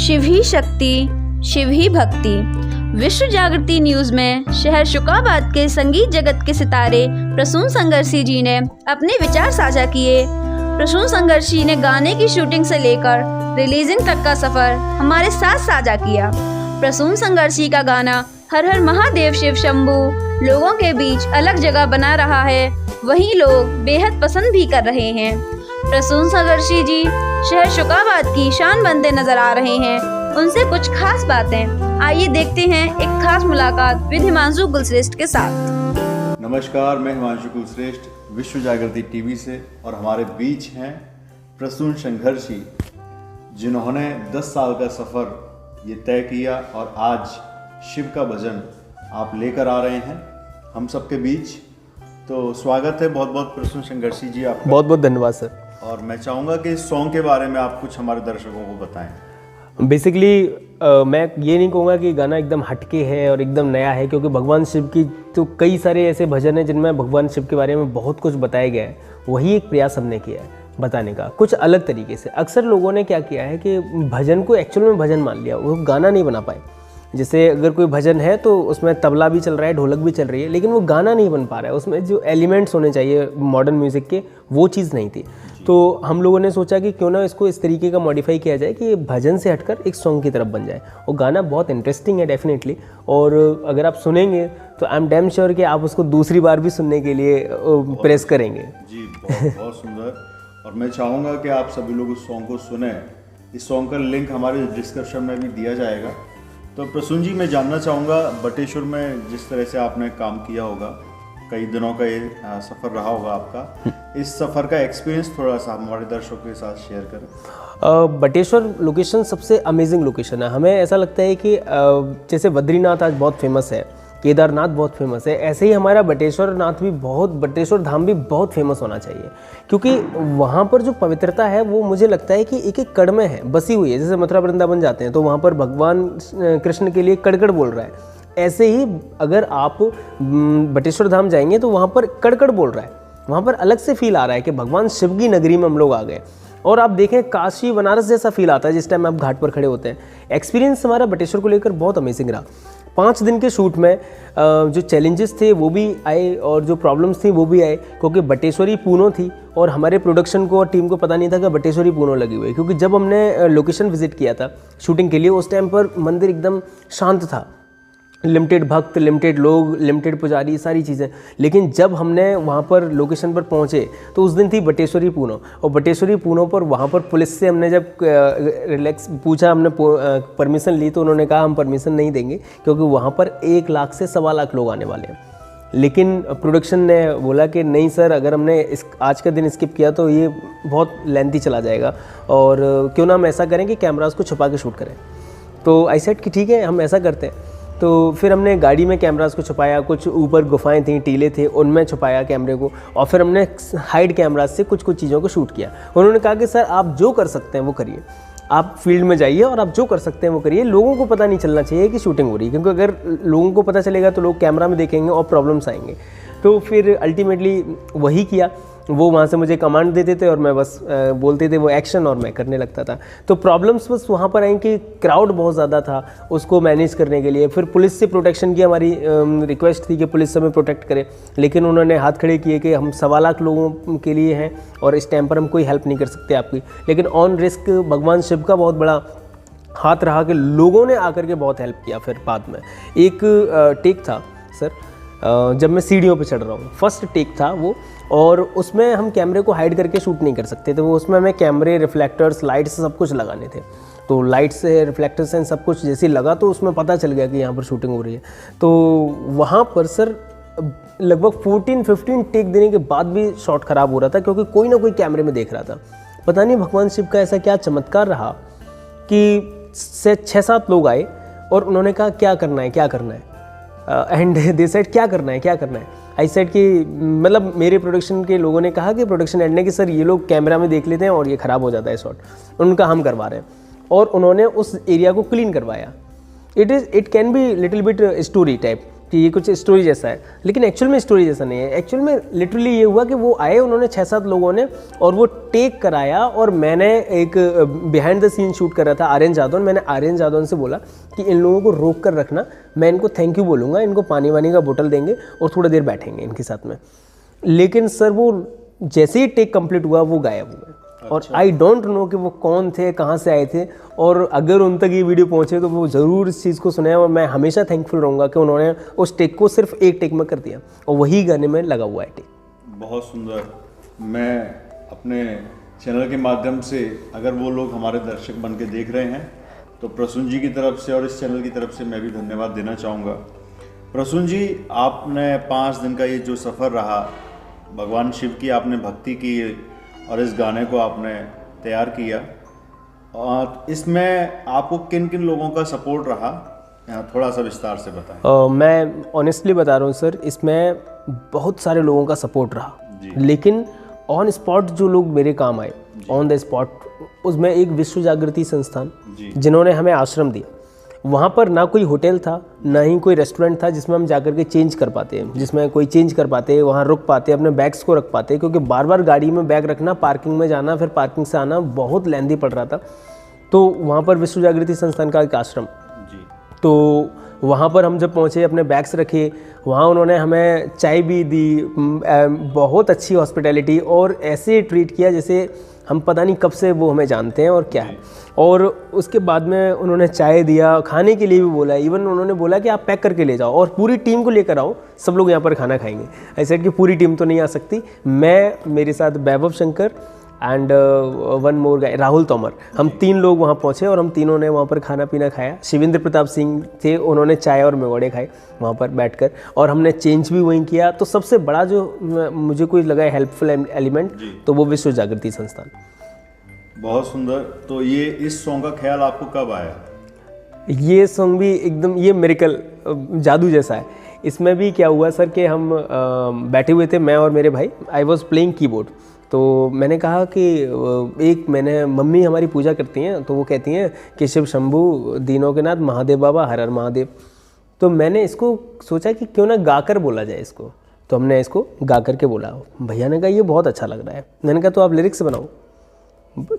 शिव ही शक्ति, शिव ही भक्ति। विश्व जागृति न्यूज में शहर शुकाबाद के संगीत जगत के सितारे प्रसून संघर्षी जी ने अपने विचार साझा किए। प्रसून संघर्षी ने गाने की शूटिंग से लेकर रिलीजिंग तक का सफर हमारे साथ साझा किया। प्रसून संघर्षी का गाना हर हर महादेव शिव शंभू लोगों के बीच अलग जगह बना रहा है, वहीं लोग बेहद पसंद भी कर रहे हैं। प्रसून संघर्षी जी शहर शुकाबाद की शान बनते नजर आ रहे हैं। उनसे कुछ खास बातें, आइए देखते हैं एक खास मुलाकात विद हिमांशु कुलश्रेष्ठ के साथ। नमस्कार, मैं हिमांशु कुलश्रेष्ठ विश्व जागृति टीवी से, और हमारे बीच हैं प्रसून संघर्षी, जिन्होंने 10 साल का सफ़र ये तय किया और आज शिव का भजन आप लेकर आ रहे हैं हम सबके बीच। तो स्वागत है बहुत बहुत प्रसून संघर्षी जी आपका। बहुत बहुत धन्यवाद सर। और मैं चाहूँगा कि इस सॉन्ग के बारे में आप कुछ हमारे दर्शकों को बताएं। बेसिकली मैं ये नहीं कहूँगा कि गाना एकदम हटके है और एकदम नया है, क्योंकि भगवान शिव की तो कई सारे ऐसे भजन हैं जिनमें भगवान शिव के बारे में बहुत कुछ बताया गया है। वही एक प्रयास हमने किया है बताने का, कुछ अलग तरीके से। अक्सर लोगों ने क्या किया है कि भजन को एक्चुअल में भजन मान लिया, वो गाना नहीं बना पाए। जैसे अगर कोई भजन है तो उसमें तबला भी चल रहा है, ढोलक भी चल रही है, लेकिन वो गाना नहीं बन पा रहा है। उसमें जो एलिमेंट्स होने चाहिए मॉडर्न म्यूज़िक के, वो चीज़ नहीं थी। तो हम लोगों ने सोचा कि क्यों ना इसको इस तरीके का मॉडिफाई किया जाए कि भजन से हटकर एक सॉन्ग की तरफ बन जाए। और गाना बहुत इंटरेस्टिंग है डेफिनेटली, और अगर आप सुनेंगे तो आई एम डैम श्योर कि आप उसको दूसरी बार भी सुनने के लिए प्रेस करेंगे। जी बहुत सुंदर। और मैं चाहूँगा कि आप सभी लोग उस सॉन्ग को सुने। इस सॉन्ग का लिंक हमारे डिस्क्रिप्शन में भी दिया जाएगा। तो प्रसून जी, मैं जानना चाहूँगा, बटेश्वर में जिस तरह से आपने काम किया होगा, कई दिनों का ये सफ़र रहा होगा आपका, इस सफ़र का एक्सपीरियंस थोड़ा सा हमारे दर्शकों के साथ शेयर करें। बटेश्वर लोकेशन सबसे अमेजिंग लोकेशन है। हमें ऐसा लगता है कि जैसे बद्रीनाथ आज बहुत फेमस है, केदारनाथ बहुत फेमस है, ऐसे ही हमारा बटेश्वर धाम भी बहुत फेमस होना चाहिए, क्योंकि वहाँ पर जो पवित्रता है वो मुझे लगता है कि एक एक कड़ में है, बसी हुई है। जैसे मथुरा वृंदावन जाते हैं तो वहाँ पर भगवान कृष्ण के लिए कड़ कड़ बोल रहा है, ऐसे ही अगर आप बटेश्वर धाम जाएंगे तो वहाँ पर कड़ कड़ बोल रहा है। वहाँ पर अलग से फील आ रहा है कि भगवान शिव की नगरी में हम लोग आ गए। और आप देखें, काशी बनारस जैसा फील आता है जिस टाइम आप घाट पर खड़े होते हैं। एक्सपीरियंस हमारा बटेश्वर को लेकर बहुत अमेजिंग रहा। 5 दिन के शूट में जो चैलेंजेस थे वो भी आए और जो प्रॉब्लम्स थी वो भी आए, क्योंकि बटेश्वरी पूनो थी और हमारे प्रोडक्शन को और टीम को पता नहीं था कि बटेश्वरी पूनो लगी हुई है। क्योंकि जब हमने लोकेशन विजिट किया था शूटिंग के लिए, उस टाइम पर मंदिर एकदम शांत था, लिमिटेड भक्त, लिमिटेड लोग, लिमिटेड पुजारी, सारी चीज़ें। लेकिन जब हमने वहाँ पर लोकेशन पर पहुँचे तो उस दिन थी बटेश्वरी पूनो, और बटेश्वरी पूनो पर वहाँ पर पुलिस से हमने जब रिलैक्स पूछा, हमने परमिशन ली, तो उन्होंने कहा हम परमिशन नहीं देंगे, क्योंकि वहाँ पर 1 लाख से 1.25 लाख लोग आने वाले हैं। लेकिन प्रोडक्शन ने बोला कि नहीं सर, अगर हमने आज का दिन स्किप किया तो ये बहुत लेंथी चला जाएगा, और क्यों ना हम ऐसा करें कि कैमरास को छुपा के शूट करें। तो आई सेड कि ठीक है, हम ऐसा करते हैं। तो फिर हमने गाड़ी में कैमरास को छुपाया, कुछ ऊपर गुफाएं थी, टीले थे, उनमें छुपाया कैमरे को, और फिर हमने हाइड कैमरास से कुछ चीज़ों को शूट किया। उन्होंने कहा कि सर आप जो कर सकते हैं वो करिए, आप फील्ड में जाइए और आप जो कर सकते हैं वो करिए, लोगों को पता नहीं चलना चाहिए कि शूटिंग हो रही है, क्योंकि अगर लोगों को पता चलेगा तो लोग कैमरा में देखेंगे और प्रॉब्लम्स आएंगे। तो फिर अल्टीमेटली वही किया। वो वहाँ से मुझे कमांड देते थे और मैं बस बोलते थे वो एक्शन, और मैं करने लगता था। तो प्रॉब्लम्स बस वहाँ पर आई कि क्राउड बहुत ज़्यादा था, उसको मैनेज करने के लिए। फिर पुलिस से प्रोटेक्शन की हमारी रिक्वेस्ट थी कि पुलिस हमें प्रोटेक्ट करे, लेकिन उन्होंने हाथ खड़े किए कि हम 1.25 लाख लोगों के लिए हैं और इस टाइम पर हम कोई हेल्प नहीं कर सकते आपकी। लेकिन ऑन रिस्क भगवान शिव का बहुत बड़ा हाथ रहा कि लोगों ने आकर के बहुत हेल्प किया। फिर बाद में एक टेक था सर, जब मैं सीढ़ियों पे चढ़ रहा हूँ, फर्स्ट टेक था वो, और उसमें हम कैमरे को हाइड करके शूट नहीं कर सकते थे। वो उसमें हमें कैमरे, रिफ्लेक्टर्स, लाइट्स सब कुछ लगाने थे। तो लाइट्स से, रिफ्लेक्टर्स से सब कुछ जैसे लगा तो उसमें पता चल गया कि यहाँ पर शूटिंग हो रही है। तो वहाँ पर सर लगभग 14-15 टेक देने के बाद भी शॉट ख़राब हो रहा था, क्योंकि कोई ना कोई कैमरे में देख रहा था। पता नहीं भगवान शिव का ऐसा क्या चमत्कार रहा कि 6-7 लोग आए और उन्होंने कहा क्या करना है, क्या करना है, एंड दे सेड क्या करना है, क्या करना है। आई सेड कि मतलब मेरे प्रोडक्शन के लोगों ने कहा कि प्रोडक्शन एंड ने कि सर ये लोग कैमरा में देख लेते हैं और ये ख़राब हो जाता है शॉट, उनका हम करवा रहे हैं। और उन्होंने उस एरिया को क्लीन करवाया। It can be little bit story type कि ये कुछ स्टोरी जैसा है, लेकिन एक्चुअल में स्टोरी जैसा नहीं है। एक्चुअल में लिटरली ये हुआ कि वो आए, उन्होंने 6-7 लोगों ने, और वो टेक कराया, और मैंने एक बिहाइंड द सीन शूट कर रहा था आर्यन जादौन। मैंने आर्यन जादौन से बोला कि इन लोगों को रोक कर रखना, मैं इनको थैंक यू बोलूँगा, इनको पानी वानी का बोतल देंगे और थोड़ा देर बैठेंगे इनके साथ में। लेकिन सर वो जैसे ही टेक कंप्लीट हुआ वो गायब हुए। और आई डोंट नो कि वो कौन थे, कहाँ से आए थे, और अगर उन तक ये वीडियो पहुँचे तो वो ज़रूर इस चीज़ को सुने, और मैं हमेशा थैंकफुल रहूँगा कि उन्होंने उस टेक को सिर्फ एक टेक में कर दिया और वही गाने में लगा हुआ है टेक। बहुत सुंदर। मैं अपने चैनल के माध्यम से, अगर वो लोग हमारे दर्शक बन के देख रहे हैं, तो प्रसून जी की तरफ से और इस चैनल की तरफ से मैं भी धन्यवाद देना चाहूँगा। प्रसून जी, आपने 5 दिन का ये जो सफ़र रहा, भगवान शिव की आपने भक्ति की और इस गाने को आपने तैयार किया, और इसमें आपको किन किन लोगों का सपोर्ट रहा, थोड़ा सा विस्तार से बताएं। मैं ऑनेस्टली बता रहा हूँ सर, इसमें बहुत सारे लोगों का सपोर्ट रहा, लेकिन ऑन स्पॉट जो लोग मेरे काम आए, ऑन द स्पॉट, उसमें एक विश्व जागृति संस्थान जिन्होंने हमें आश्रम दिया। वहाँ पर ना कोई होटल था, ना ही कोई रेस्टोरेंट था जिसमें हम जाकर के चेंज कर पाते हैं, जिसमें कोई चेंज कर पाते, वहाँ रुक पाते, अपने बैग्स को रख पाते, क्योंकि बार बार गाड़ी में बैग रखना, पार्किंग में जाना, फिर पार्किंग से आना बहुत लेंदी पड़ रहा था। तो वहाँ पर विश्व जागृति संस्थान का एक आश्रम, तो वहाँ पर हम जब पहुँचे, अपने बैग्स रखे, वहाँ उन्होंने हमें चाय भी दी, बहुत अच्छी हॉस्पिटैलिटी, और ऐसे ट्रीट किया जैसे हम पता नहीं कब से वो हमें जानते हैं और क्या है। और उसके बाद में उन्होंने चाय दिया, खाने के लिए भी बोला, इवन उन्होंने बोला कि आप पैक करके ले जाओ और पूरी टीम को लेकर आओ, सब लोग यहाँ पर खाना खाएंगे। ऐसे कि पूरी टीम तो नहीं आ सकती, मैं, मेरे साथ वैभव शंकर एंड वन मोर गाय राहुल तोमर, हम 3 लोग वहाँ पहुँचे और हम तीनों ने वहाँ पर खाना पीना खाया। शिवेंद्र प्रताप सिंह थे, उन्होंने चाय और मेवड़े खाए वहाँ पर बैठकर, और हमने चेंज भी वहीं किया। तो सबसे बड़ा जो मुझे कोई लगा हेल्पफुल एलिमेंट, तो वो विश्व जागृति संस्थान। बहुत सुंदर। तो ये इस सॉन्ग का ख्याल आपको कब आया? ये सॉन्ग भी एकदम ये मिरेकल, जादू जैसा है। इसमें भी क्या हुआ सर कि हम बैठे हुए थे, मैं और मेरे भाई, आई वॉज प्लेइंग कीबोर्ड। तो मैंने कहा कि मैंने मम्मी हमारी पूजा करती हैं, तो वो कहती हैं कि शिव शंभू दीनों के नाथ महादेव बाबा हर हर महादेव। तो मैंने इसको सोचा कि क्यों ना गाकर बोला जाए इसको, तो हमने इसको गा करके बोला। भैया ने कहा ये बहुत अच्छा लग रहा है। मैंने कहा तो आप लिरिक्स बनाओ।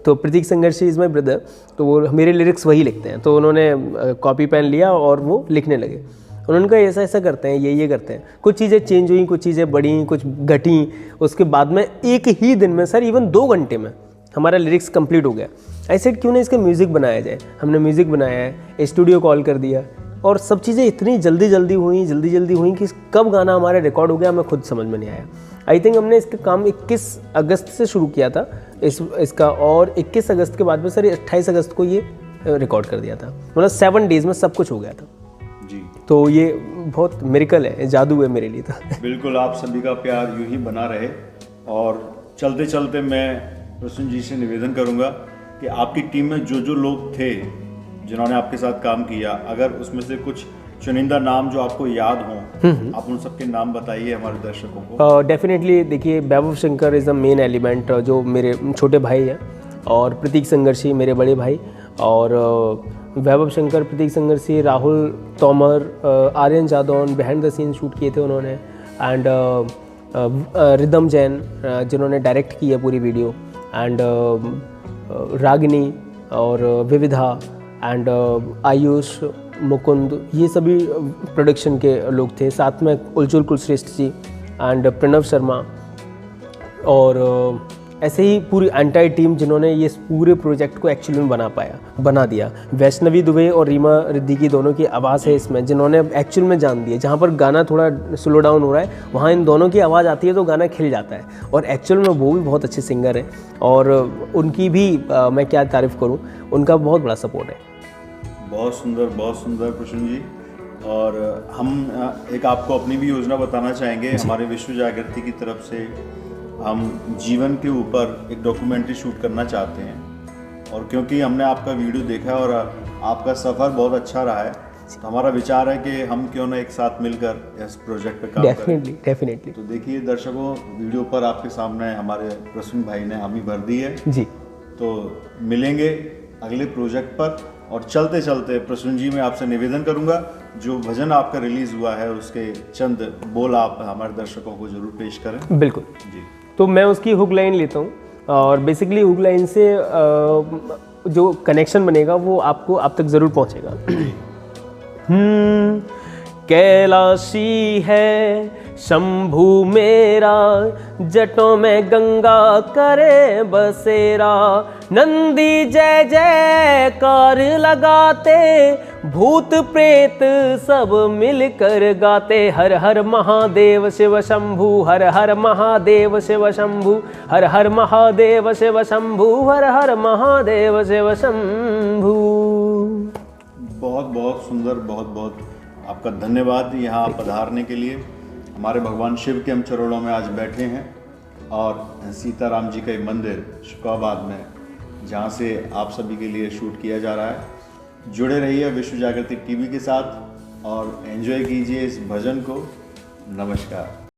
तो प्रतीक संघर्षी इज़ माई ब्रदर, तो वो मेरे लिरिक्स वही लिखते हैं। तो उन्होंने कॉपी पेन लिया और वो लिखने लगे। उन्होंने कहा ऐसा ऐसा करते हैं, ये करते हैं। कुछ चीज़ें चेंज हुई, कुछ चीज़ें बढ़ी, कुछ घटी। उसके बाद में एक ही दिन में सर, इवन 2 घंटे में हमारा लिरिक्स कंप्लीट हो गया। ऐसे क्यों ना इसका म्यूज़िक बनाया जाए। हमने म्यूज़िक बनाया है, स्टूडियो कॉल कर दिया, और सब चीज़ें इतनी जल्दी जल्दी हुई कि कब गाना हमारा रिकॉर्ड हो गया हमें खुद समझ में नहीं आया। आई थिंक हमने इसका काम 21 अगस्त से शुरू किया था इसका, और 21 अगस्त के बाद में सर 28 अगस्त को ये रिकॉर्ड कर दिया था। मतलब 7 डेज़ में सब कुछ हो गया था जी। तो ये बहुत मिरेकल है, जादू है मेरे लिए तो। बिल्कुल, आप सभी का प्यार यूं ही बना रहे। और चलते चलते मैं प्रसून जी से निवेदन करूंगा कि आपकी टीम में जो लोग थे जिन्होंने आपके साथ काम किया, अगर उसमें से कुछ चुनिंदा नाम जो आपको याद हों, आप उन सबके नाम बताइए हमारे दर्शकों को। डेफिनेटली देखिए, Vaibhav Shankar is the main element, जो मेरे छोटे भाई हैं, और प्रतीक संघर्षी मेरे बड़े भाई, और Vaibhav Shankar, Prateek Sangharshi, Rahul Tomar, Aryan Jadaun behind the scene shoot किए थे उन्होंने, एंड रिदम जैन जिन्होंने डायरेक्ट की है पूरी वीडियो, एंड रागिनी और विविधा एंड आयुष, मुकुंद, ये सभी प्रोडक्शन के लोग थे। साथ में उज्ज्वल कुलश्रेष्ठ जी एंड प्रणव शर्मा, और ऐसे ही पूरी एंटायर टीम जिन्होंने ये पूरे प्रोजेक्ट को एक्चुअली में बना दिया। वैष्णवी दुबे और रीमा रिद्धि की दोनों की आवाज़ है इसमें, जिन्होंने एक्चुअल में जान दिया। जहाँ पर गाना थोड़ा स्लो डाउन हो रहा है, वहाँ इन दोनों की आवाज़ आती है तो गाना खिल जाता है। और एक्चुअल में वो भी बहुत अच्छे सिंगर हैं, और उनकी भी मैं क्या तारीफ़ करूँ, उनका बहुत बड़ा सपोर्ट है। बहुत सुंदर प्रसून जी। और हम एक आपको अपनी भी योजना बताना चाहेंगे। हमारे विश्व जागृति की तरफ से हम जीवन के ऊपर एक डॉक्यूमेंट्री शूट करना चाहते हैं, और क्योंकि हमने आपका वीडियो देखा और आपका सफ़र बहुत अच्छा रहा है, तो हमारा विचार है कि हम क्यों ना एक साथ मिलकर इस प्रोजेक्ट पे काम करें। डेफिनेटली। तो देखिए दर्शकों, वीडियो पर आपके सामने हमारे प्रसून भाई ने हामी भर दी है जी। तो मिलेंगे अगले प्रोजेक्ट पर। और चलते चलते प्रसून जी, मैं आपसे निवेदन करूंगा, जो भजन आपका रिलीज़ हुआ है उसके चंद बोल आप हमारे दर्शकों को जरूर पेश करें। बिल्कुल। जी। तो मैं उसकी हुक लाइन लेता हूँ और बेसिकली हुक लाइन से जो कनेक्शन बनेगा वो आपको आप तक ज़रूर पहुँचेगा। कैलाशी है शंभु मेरा, जटों में गंगा करे बसेरा, नंदी जय जयकार लगाते, भूत प्रेत सब मिलकर गाते, हर हर महादेव शिव शंभु, हर हर महादेव शिव शंभु, हर हर महादेव शिव शंभु, हर हर महादेव शिव शंभु। बहुत बहुत सुंदर, बहुत बहुत आपका धन्यवाद यहाँ पधारने के लिए। हमारे भगवान शिव के हम चरणों में आज बैठे हैं और सीताराम जी का एक मंदिर शुकाबाद में, जहाँ से आप सभी के लिए शूट किया जा रहा है। जुड़े रहिए विश्व जागृति टीवी के साथ और एंजॉय कीजिए इस भजन को। नमस्कार।